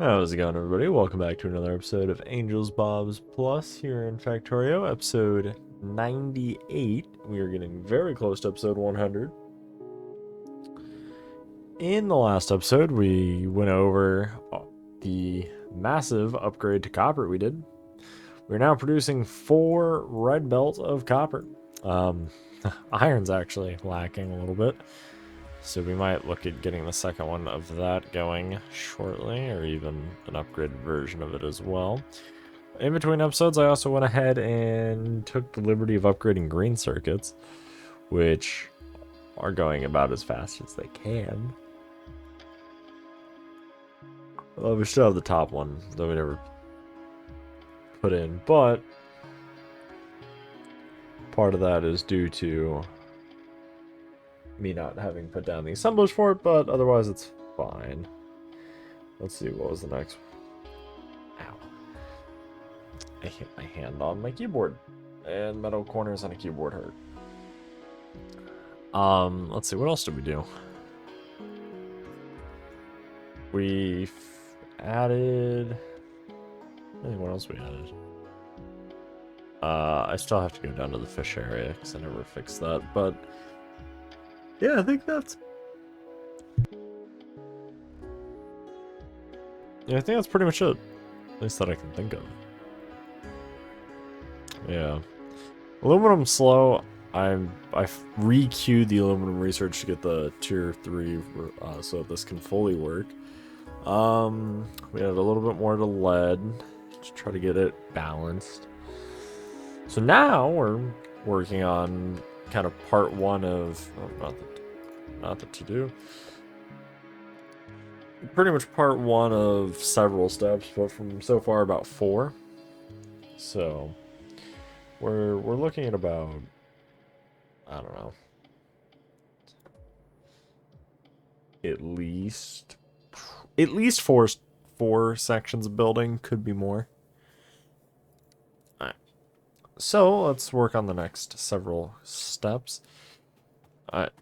How's it going, everybody? Welcome back to another episode of AngelsBobs Plus here in Factorio, episode 98. We are getting very close to episode 100. In the last episode, we went over the massive upgrade to copper we did. We're now producing 4 red belts of copper. Iron's actually lacking a little bit. So we might look at getting the second one of that going shortly, or even an upgraded version of it as well. In between episodes, I also went ahead and took the liberty of upgrading green circuits, which are going about as fast as they can. Well, we still have the top one that we never put in, but part of that is due to me not having put down the assemblers for it, but otherwise it's fine. Let's see, what was the next one? Ow. I hit my hand on my keyboard, and metal corners on a keyboard hurt. Let's see, what else did we do? We added... I think what else we added? I still have to go down to the fish area, because I never fixed that, but... yeah, I think that's... yeah, I think that's pretty much it. At least that I can think of. Yeah. Aluminum slow. I re-queued the aluminum research to get the tier 3 so this can fully work. We added a little bit more to lead to try to get it balanced. So now we're working on kind of part 1 of not the to-do. Pretty much part 1 of several steps, but from so far about 4. So we're looking at about, I don't know, at least four sections of building, could be more. Alright. So let's work on the next several steps. Alright.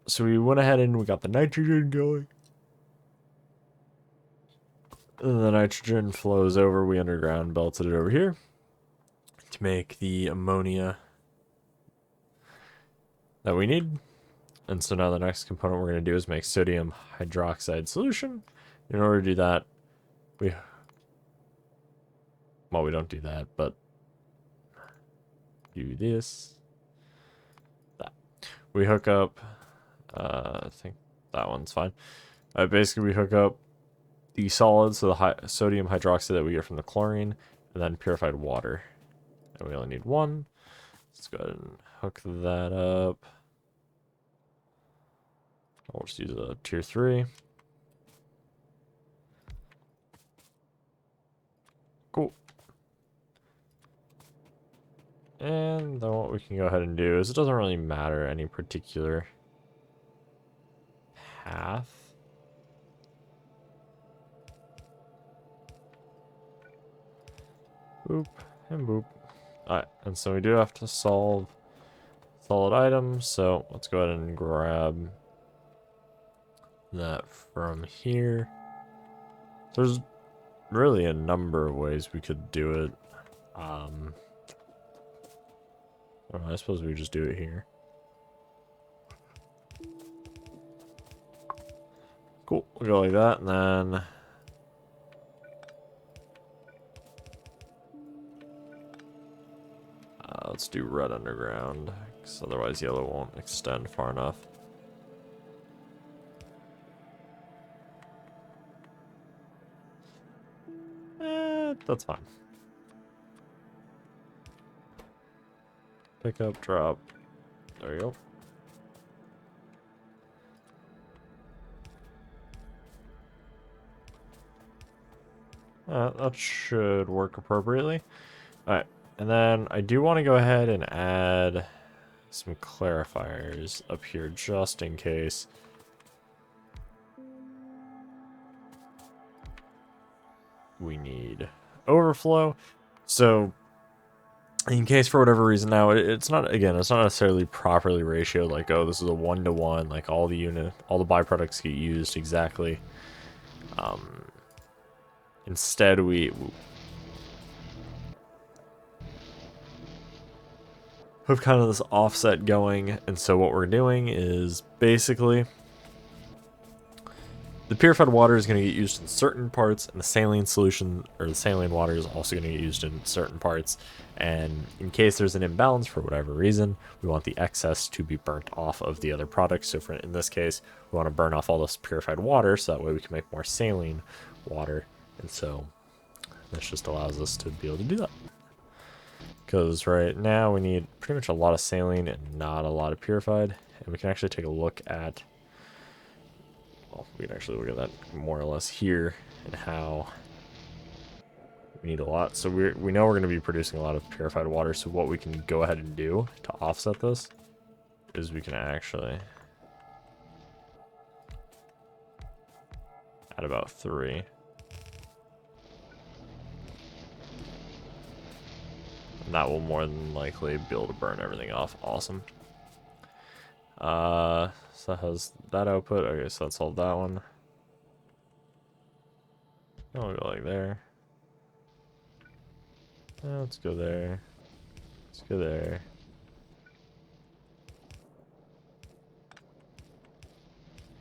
So we went ahead and we got the nitrogen going. And the nitrogen flows over, we underground belted it over here to make the ammonia that we need. And so now the next component we're going to do is make sodium hydroxide solution. In order to do that, we don't do that, but do this. That. We hook up, I think that one's fine. Basically, we hook up the solids, so the sodium hydroxide that we get from the chlorine, and then purified water. And we only need one. Let's go ahead and hook that up. I'll just use a tier 3. Cool. And then what we can go ahead and do is, it doesn't really matter any particular path. Boop and boop. Alright, and so we do have to solve solid items, so let's go ahead and grab that from here. There's really a number of ways we could do it. I don't know, I suppose we just do it here. Cool, we'll go like that, and then let's do red underground, because otherwise yellow won't extend far enough. That's fine. Pick up, drop. There you go. That should work appropriately. Alright, and then I do want to go ahead and add some clarifiers up here just in case. We need overflow. So in case for whatever reason now it's not necessarily properly ratioed, like, oh, this is a 1-to-1, like all the byproducts get used exactly. Instead, we have kind of this offset going, and so what we're doing is basically the purified water is going to get used in certain parts, and the saline solution, or the saline water, is also going to get used in certain parts. And in case there's an imbalance for whatever reason, we want the excess to be burnt off of the other products. So in this case, we want to burn off all this purified water, so that way we can make more saline water. And so this just allows us to be able to do that. Because right now we need pretty much a lot of saline and not a lot of purified. And we can actually take a look at, well, we can actually look at that more or less here and how we need a lot. So we know we're going to be producing a lot of purified water. So what we can go ahead and do to offset this is we can actually add about 3. And that will more than likely be able to burn everything off. Awesome. So that has that output. Okay, so that solved that one. I'll go like there. Let's go there. Let's go there.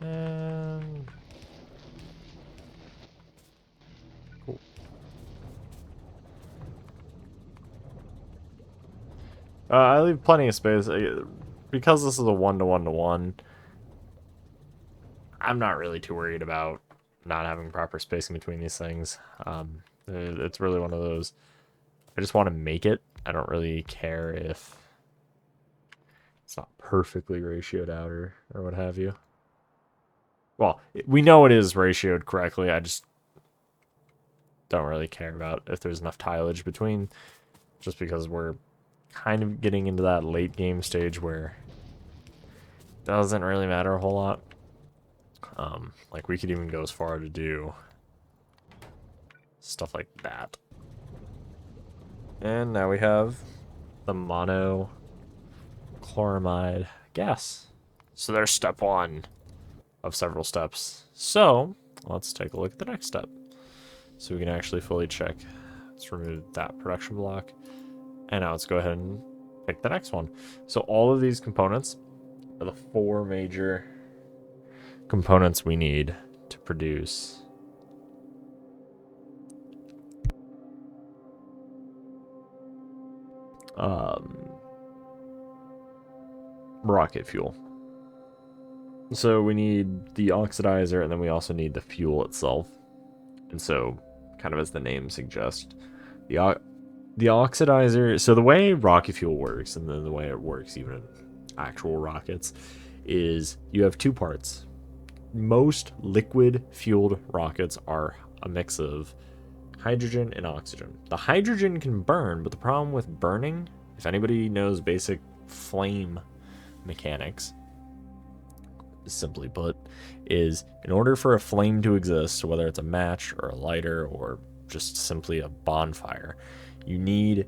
And cool. I leave plenty of space because this is a 1-to-1-to-1. I'm not really too worried about not having proper spacing between these things. It's really one of those. I just want to make it. I don't really care if it's not perfectly ratioed out or what have you. Well, we know it is ratioed correctly. I just don't really care about if there's enough tileage between, just because we're kind of getting into that late game stage where it doesn't really matter a whole lot. Like we could even go as far to do stuff like that. And now we have the monochloramide gas. So there's step 1 of several steps. So let's take a look at the next step. So we can actually fully check. Let's remove that production block. And now let's go ahead and pick the next one. So all of these components are the 4 major components we need to produce rocket fuel. So we need the oxidizer, and then we also need the fuel itself. And so, kind of as the name suggests, the oxidizer. So the way rocket fuel works, and then the way it works even in actual rockets, is you have 2 parts. Most liquid fueled rockets are a mix of hydrogen and oxygen. The hydrogen can burn, but the problem with burning, if anybody knows basic flame mechanics, simply put, is in order for a flame to exist, whether it's a match or a lighter or just simply a bonfire, you need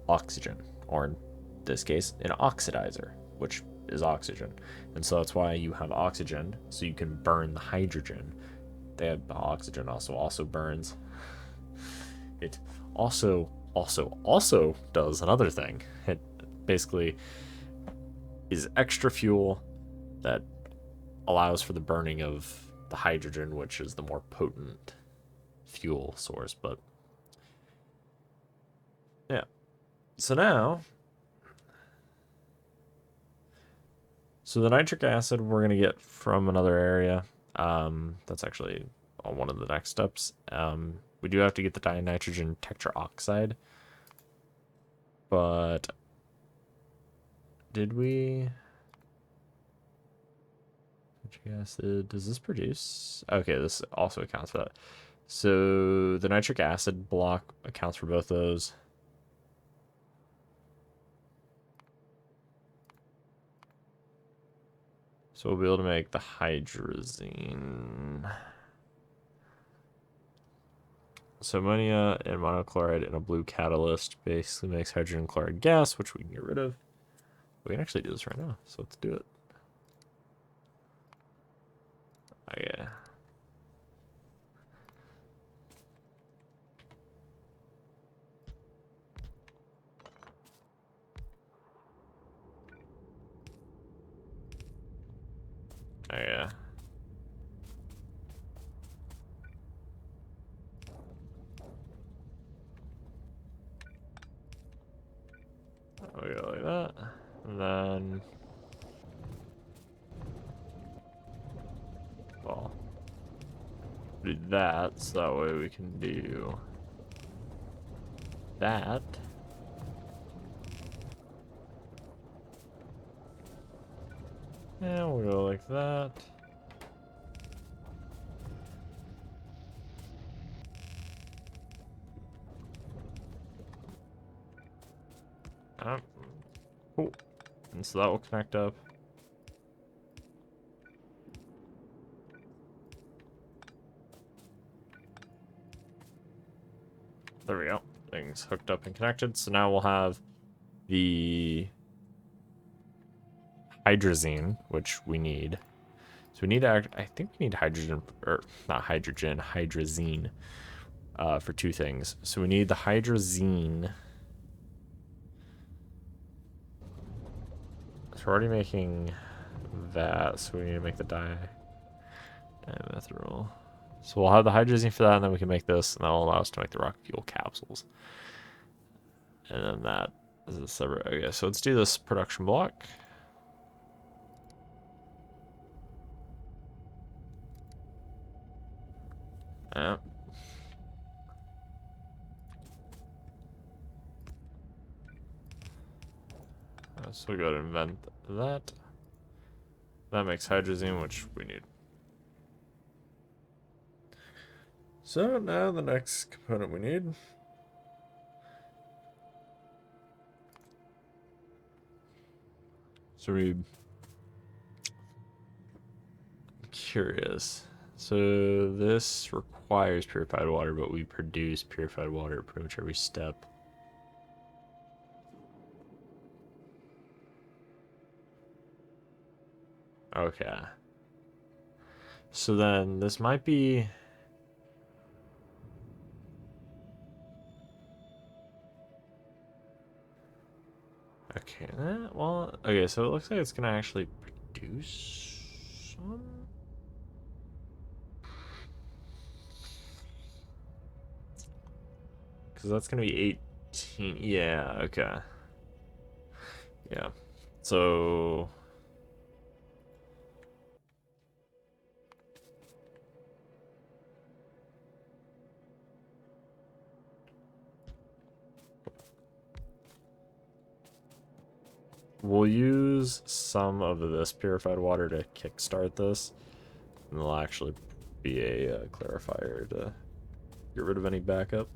oxygen, or in this case, an oxidizer, which is oxygen. And so that's why you have oxygen, so you can burn the hydrogen. The oxygen also burns. It also does another thing. It basically is extra fuel that allows for the burning of the hydrogen, which is the more potent fuel source. But yeah, so now, so the nitric acid we're going to get from another area. That's actually on one of the next steps. We do have to get the dinitrogen tetraoxide, but did we? Nitric acid, does this produce? Okay, this also accounts for that. So the nitric acid block accounts for both those. So we'll be able to make the hydrazine. So ammonia and monochloride in a blue catalyst basically makes hydrogen chloride gas, which we can get rid of. We can actually do this right now, so let's do it. Okay. we go like that. And then, well, do that so that way we can do that. And we'll go like that. Cool. And so that will connect up. There we go. Things hooked up and connected. So now we'll have the hydrazine, which we need. So we need to I think we need hydrogen, or not hydrogen, hydrazine for two things. So we need the hydrazine. So we're already making that, so we need to make the dimethyl. So we'll have the hydrazine for that, and then we can make this, and that will allow us to make the rocket fuel capsules. And then that is a separate. Okay, so let's do this production block. Yeah. So we go to invent that. That makes hydrazine, which we need. So now the next component we need. So I'm curious. So this requires purified water, but we produce purified water at pretty much every step. Okay. So then this might be... Okay, well, okay, so it looks like it's gonna actually produce some? Because that's gonna be 18, yeah, okay. Yeah, so... We'll use some of this purified water to kickstart this, and there'll actually be a clarifier to get rid of any backup.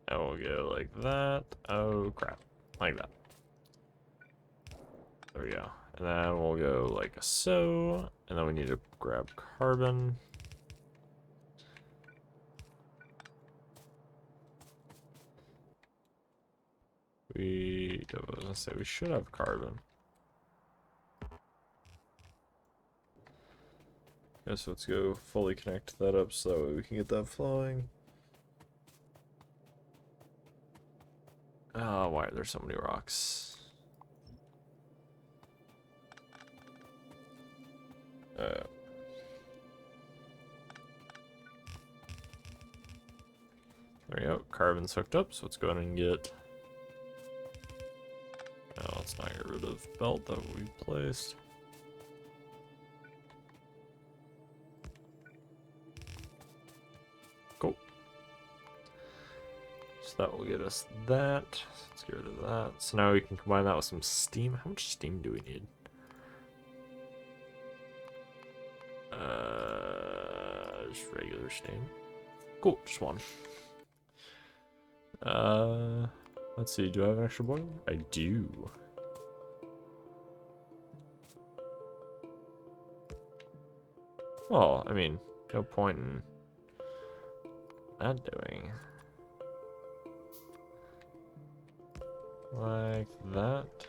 And we'll go like that. Oh crap, like that. There we go. And then we'll go like so, and then we need to grab carbon. I was gonna say we should have carbon. Okay, so let's go fully connect that up so that way we can get that flowing. Oh, why are there so many rocks? There we go, carbon's hooked up, so let's go ahead and get... No, let's not get rid of belt that we placed. Cool. So that will get us that. Let's get rid of that. So now we can combine that with some steam. How much steam do we need? Just regular steam. Cool, just one. Let's see, do I have an extra boiler? I do. Well, I mean, no point in not doing. Like that.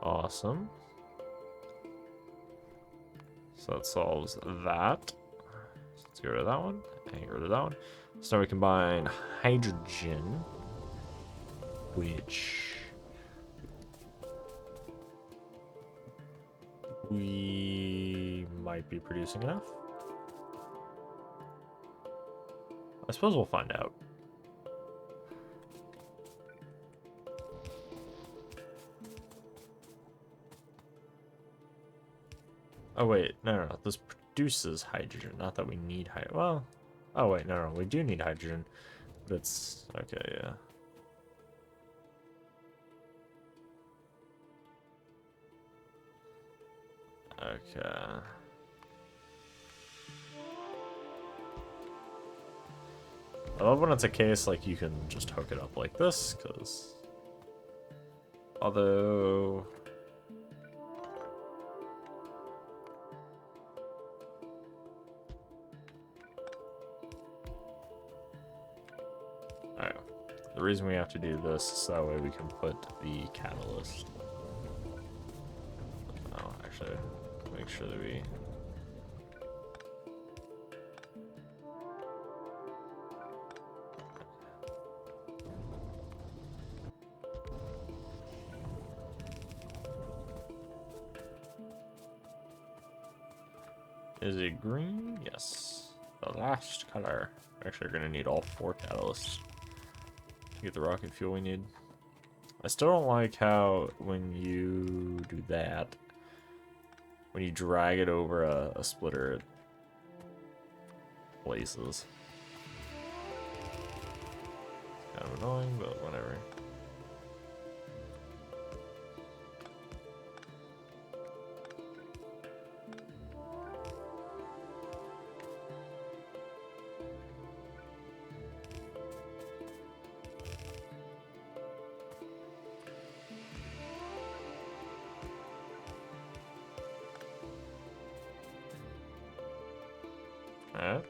Awesome. So that solves that. So let's get rid of that one. And get rid of that one. So now we combine hydrogen, which we might be producing enough. I suppose we'll find out. Oh wait, no. This produces hydrogen, not that we need hydrogen. Well, oh wait, no, we do need hydrogen. But it's okay, yeah. Okay. I love when it's a case like you can just hook it up like this, because although alright. The reason we have to do this is that way we can put the catalyst. Oh, actually, make sure that we Is it green? Yes. The last color. Actually, we're going to need all 4 catalysts to get the rocket fuel we need. I still don't like how when you do that, when you drag it over a splitter, it places. It's kind of annoying, but whatever. Alright.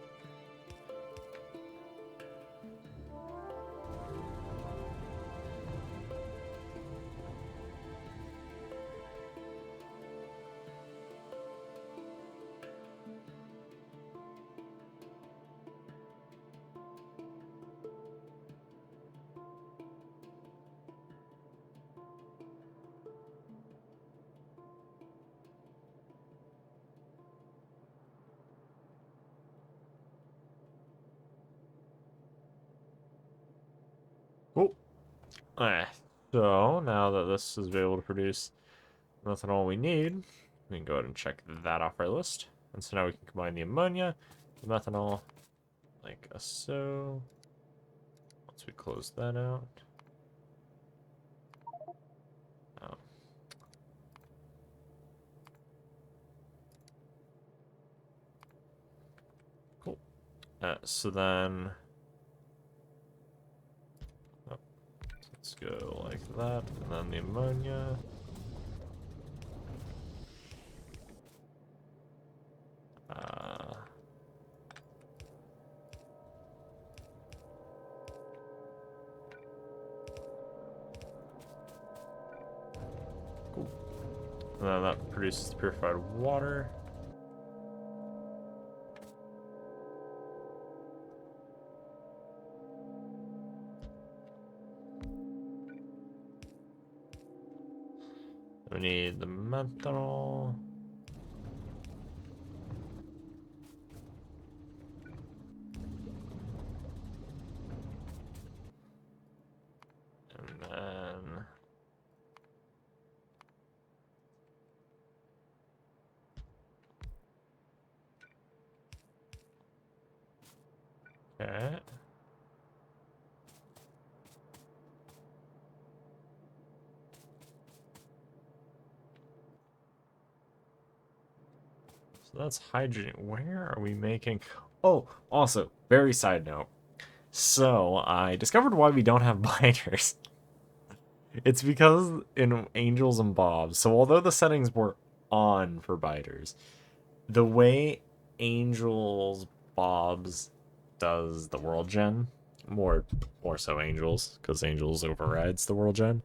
Cool. Alright. So now that this is able to produce methanol we need, we can go ahead and check that off our list. And so now we can combine the ammonia, the methanol, like so. Once we close that out. Oh. Cool. So then, oh, let's go like that, and then the ammonia. Cool. And then that produces purified water. We need the methanol. And then okay. So that's hydrogen. Where are we making? Oh, also, very side note. So I discovered why we don't have binders. It's because in Angels and Bobs, so although the settings were on for biters, the way Angels Bobs does the world gen, more so Angels, because Angels overrides the world gen.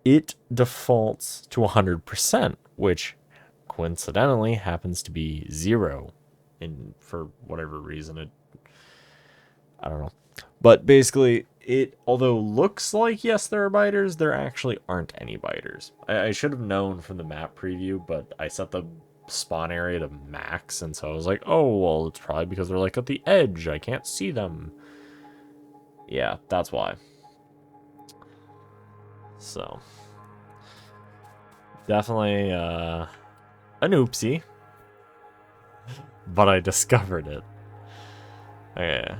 it defaults to 100%, which coincidentally happens to be 0. And for whatever reason, I don't know. But basically, it, although looks like, yes, there are biters, there actually aren't any biters. I should have known from the map preview, but I set the spawn area to max, and so I was like, oh, well, it's probably because they're like at the edge. I can't see them. Yeah, that's why. So, definitely an oopsie, but I discovered it. Okay.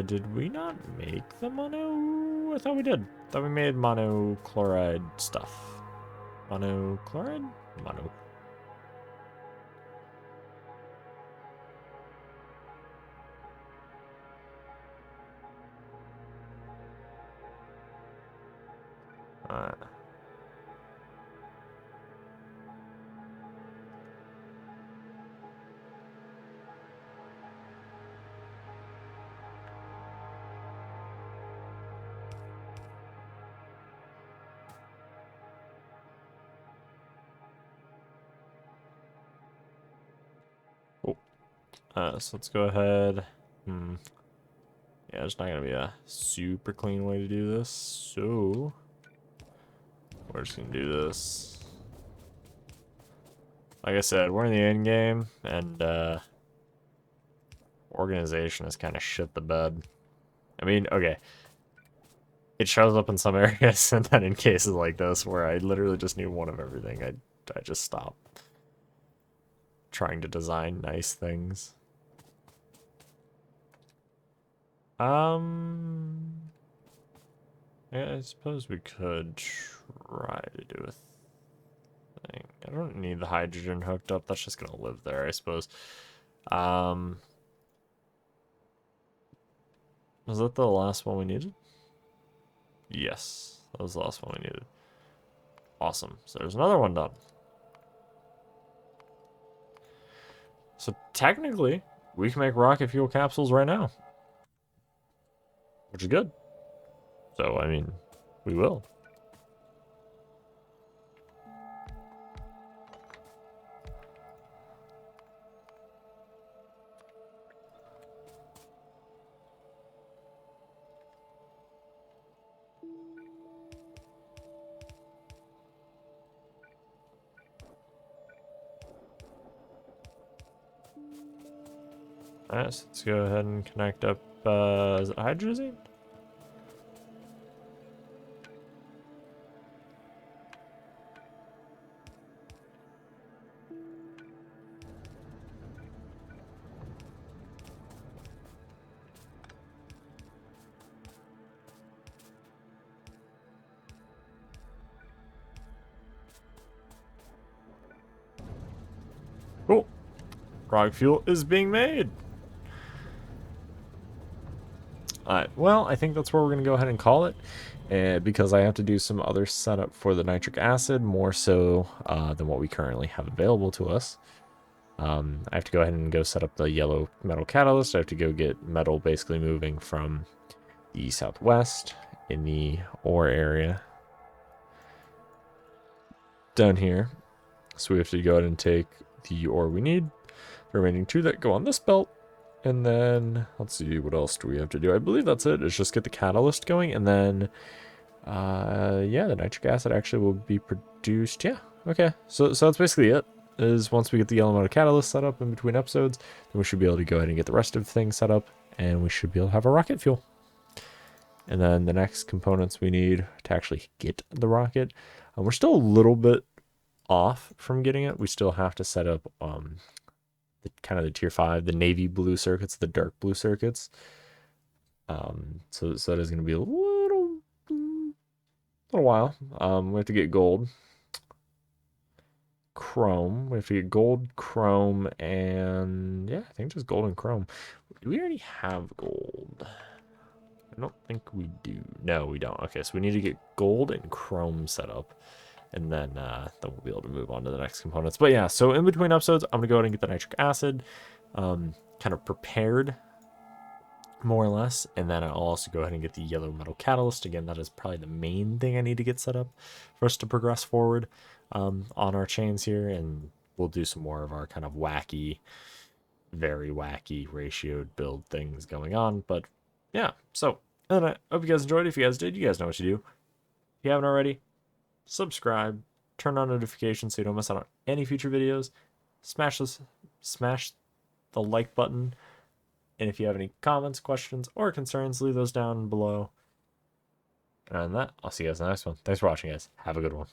Did we not make the mono? I thought we did. I thought we made monochloride stuff. Monochloride? Mono. Alright. So let's go ahead. Yeah, there's not gonna be a super clean way to do this, so we're just gonna do this. Like I said, we're in the end game, and organization is kind of shit the bed. I mean, okay, it shows up in some areas, and then in cases like this where I literally just need one of everything, I just stop trying to design nice things. Yeah, I suppose we could try to do a thing. I don't need the hydrogen hooked up. That's just gonna live there, I suppose. Was that the last one we needed? Yes, that was the last one we needed. Awesome. So there's another one done. So technically, we can make rocket fuel capsules right now, which is good. So, I mean, we will. Alright, so let's go ahead and connect up, is it hydrazine? Cool. Rocket fuel is being made. Alright, well, I think that's where we're going to go ahead and call it. Because I have to do some other setup for the nitric acid, more so than what we currently have available to us. I have to go ahead and go set up the yellow metal catalyst. I have to go get metal basically moving from the southwest in the ore area down here. So we have to go ahead and take the ore we need, the remaining 2 that go on this belt. And then, let's see, what else do we have to do? I believe that's it. It's just get the catalyst going, and then, yeah, the nitric acid actually will be produced. Yeah, okay. So that's basically it, is once we get the yellow metal catalyst set up in between episodes, then we should be able to go ahead and get the rest of things set up, and we should be able to have a rocket fuel. And then the next components we need to actually get the rocket, we're still a little bit off from getting it. We still have to set up, kind of the tier 5, the navy blue circuits, the dark blue circuits. So that is going to be a little while. We have to get gold, chrome. We have to get gold, chrome, and yeah, I think just gold and chrome. Do we already have gold? I don't think we do. No, we don't. Okay, so we need to get gold and chrome set up. And then we'll be able to move on to the next components. But yeah, so in between episodes, I'm going to go ahead and get the nitric acid kind of prepared more or less. And then I'll also go ahead and get the yellow metal catalyst. Again, that is probably the main thing I need to get set up for us to progress forward on our chains here. And we'll do some more of our kind of wacky, very wacky ratioed build things going on. But yeah, so and I hope you guys enjoyed. If you guys did, you guys know what to do. If you haven't already, subscribe, turn on notifications so you don't miss out on any future videos. Smash the like button. And if you have any comments, questions, or concerns, leave those down below. And on that, I'll see you guys in the next one. Thanks for watching, guys. Have a good one.